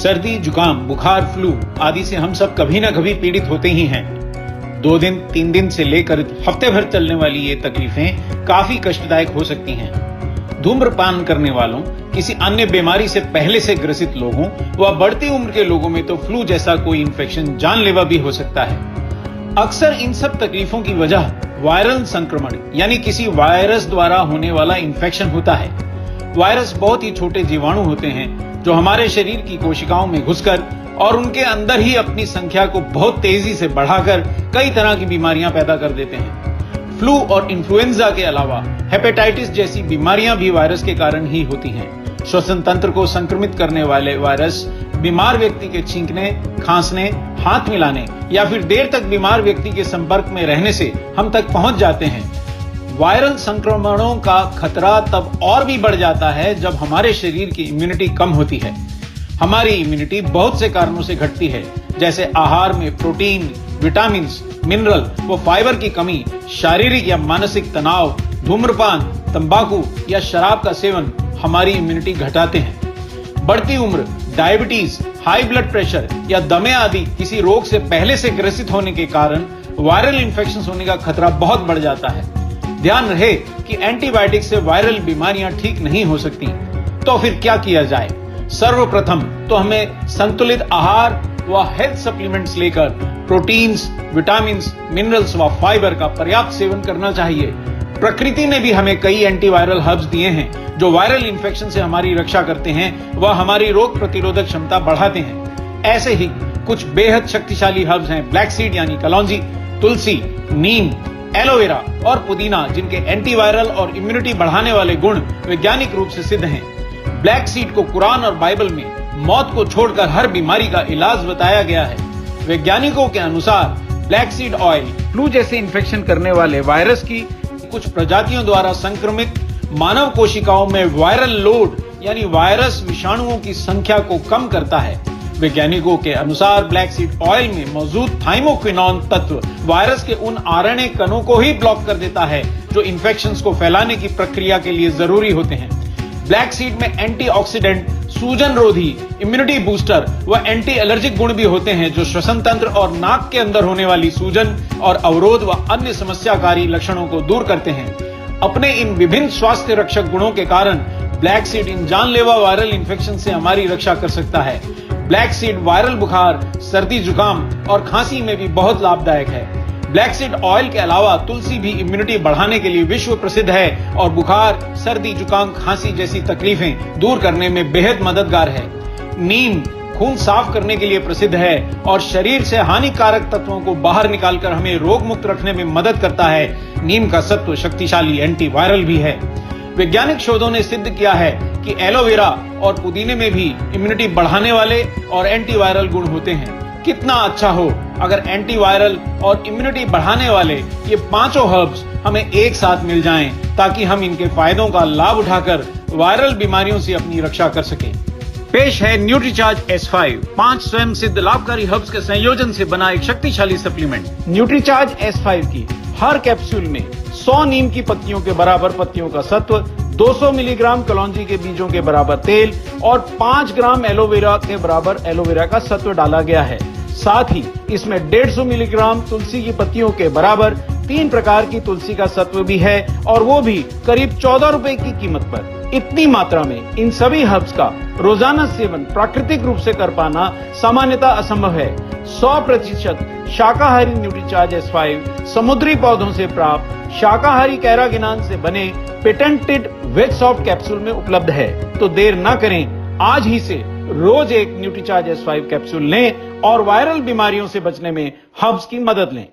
सर्दी, जुकाम, बुखार, फ्लू आदि से हम सब कभी न कभी पीड़ित होते ही हैं। 2 दिन, 3 दिन से लेकर हफ्ते भर चलने वाली ये तकलीफें काफी कष्टदायक हो सकती हैं। धूम्रपान करने वालों, किसी अन्य बीमारी से पहले से ग्रसित लोगों व बढ़ती उम्र के लोगों में तो फ्लू जैसा कोई इन्फेक्शन जानलेवा भी हो सकता है। अक्सर इन सब तकलीफों की वजह वायरल संक्रमण यानी किसी वायरस द्वारा होने वाला इन्फेक्शन होता है। वायरस बहुत ही छोटे जीवाणु होते हैं जो हमारे शरीर की कोशिकाओं में घुसकर और उनके अंदर ही अपनी संख्या को बहुत तेजी से बढ़ाकर कई तरह की बीमारियां पैदा कर देते हैं। फ्लू और इन्फ्लुएंजा के अलावा हेपेटाइटिस जैसी बीमारियां भी वायरस के कारण ही होती हैं। श्वसन तंत्र को संक्रमित करने वाले वायरस बीमार व्यक्ति के छींकने, खांसने, हाथ मिलाने या फिर देर तक बीमार व्यक्ति के संपर्क में रहने से हम तक पहुंच जाते हैं। वायरल संक्रमणों का खतरा तब और भी बढ़ जाता है जब हमारे शरीर की इम्यूनिटी कम होती है। हमारी इम्यूनिटी बहुत से कारणों से घटती है, जैसे आहार में प्रोटीन, विटामिन, मिनरल व फाइबर की कमी, शारीरिक या मानसिक तनाव, धूम्रपान, तंबाकू या शराब का सेवन हमारी इम्यूनिटी घटाते हैं। बढ़ती उम्र, डायबिटीज, हाई ब्लड प्रेशर या दमे आदि किसी रोग से पहले से ग्रसित होने के कारण वायरल इन्फेक्शन होने का खतरा बहुत बढ़ जाता है। ध्यान रहे कि एंटीबायोटिक से वायरल बीमारियां ठीक नहीं हो सकती। तो फिर क्या किया जाए? सर्वप्रथम तो हमें संतुलित आहार व हेल्थ सप्लीमेंट्स लेकर प्रोटीन्स, विटामिन्स, मिनरल्स व फाइबर का पर्याप्त सेवन करना चाहिए। प्रकृति ने भी हमें कई एंटीवायरल हर्ब्स दिए हैं जो वायरल इन्फेक्शन से हमारी रक्षा करते हैं व हमारी रोग प्रतिरोधक क्षमता बढ़ाते हैं। ऐसे ही कुछ बेहद शक्तिशाली हर्ब्स हैं ब्लैक सीड यानी कलौंजी, तुलसी, नीम, एलोवेरा और पुदीना, जिनके एंटीवायरल और इम्यूनिटी बढ़ाने वाले गुण वैज्ञानिक रूप से सिद्ध हैं। ब्लैक सीड को कुरान और बाइबल में मौत को छोड़कर हर बीमारी का इलाज बताया गया है। वैज्ञानिकों के अनुसार ब्लैक सीड ऑयल फ्लू जैसे इन्फेक्शन करने वाले वायरस की कुछ प्रजातियों द्वारा संक्रमित मानव कोशिकाओं में वायरल लोड यानी वायरस विषाणुओं की संख्या को कम करता है। वैज्ञानिकों के अनुसार ब्लैक सीड ऑयल में मौजूद थाइमोक्विनोन तत्व वायरस के उन आरएनए कणों को ही ब्लॉक कर देता है जो इन्फेक्शंस को फैलाने की प्रक्रिया के लिए जरूरी होते हैं। ब्लैक सीड में एंटीऑक्सीडेंट, सूजन रोधी, इम्यूनिटी बूस्टर व एंटी एलर्जिक गुण भी होते हैं जो श्वसन तंत्र और नाक के अंदर होने वाली सूजन और अवरोध व अन्य समस्याकारी लक्षणों को दूर करते हैं। अपने इन विभिन्न स्वास्थ्य रक्षक गुणों के कारण ब्लैक सीड इन जानलेवा वायरल इन्फेक्शन से हमारी रक्षा कर सकता है। ब्लैक सीड वायरल बुखार, सर्दी, जुकाम और खांसी में भी बहुत लाभदायक है। ब्लैक सीड ऑयल के अलावा तुलसी भी इम्यूनिटी बढ़ाने के लिए विश्व प्रसिद्ध है और बुखार, सर्दी, जुकाम, खांसी जैसी तकलीफें दूर करने में बेहद मददगार है। नीम खून साफ करने के लिए प्रसिद्ध है और शरीर से हानिकारक तत्वों को बाहर निकालकर हमें रोग मुक्त रखने में मदद करता है। नीम का सत्व शक्तिशाली एंटीवायरल भी है। वैज्ञानिक शोधों ने सिद्ध किया है कि एलोवेरा और पुदीने में भी इम्यूनिटी बढ़ाने वाले और एंटीवायरल गुण होते हैं। कितना अच्छा हो अगर एंटीवायरल और इम्यूनिटी बढ़ाने वाले ये पांचों हर्ब्स हमें एक साथ मिल जाएं, ताकि हम इनके फायदों का लाभ उठाकर वायरल बीमारियों से अपनी रक्षा कर सकें। पेश है न्यूट्रीचार्ज S5, 5 स्वयं सिद्ध लाभकारी हर्ब्स के संयोजन से बना एक शक्तिशाली सप्लीमेंट। न्यूट्रीचार्ज S5 की हर कैप्सूल में 100 नीम की पत्तियों के बराबर पत्तियों का सत्व, 200 मिलीग्राम कलौंजी के बीजों के बराबर तेल और 5 ग्राम एलोवेरा के बराबर एलोवेरा का सत्व डाला गया है। साथ ही इसमें 150 मिलीग्राम तुलसी की पत्तियों के बराबर 3 प्रकार की तुलसी का सत्व भी है और वो भी करीब 14 रुपए की कीमत पर। इतनी मात्रा में इन सभी हर्ब्स का रोजाना सेवन प्राकृतिक रूप से कर पाना सामान्यतः असंभव है। 100% शाकाहारी न्यूट्रीचार्ज S5 समुद्री पौधों से प्राप्त शाकाहारी कैरागिनान से बने पेटेंटेड वेज सॉफ्ट कैप्सूल में उपलब्ध है। तो देर न करें, आज ही से रोज एक न्यूट्रीचार्ज S5 कैप्सूल लें और वायरल बीमारियों से बचने में हर्ब्स की मदद लें।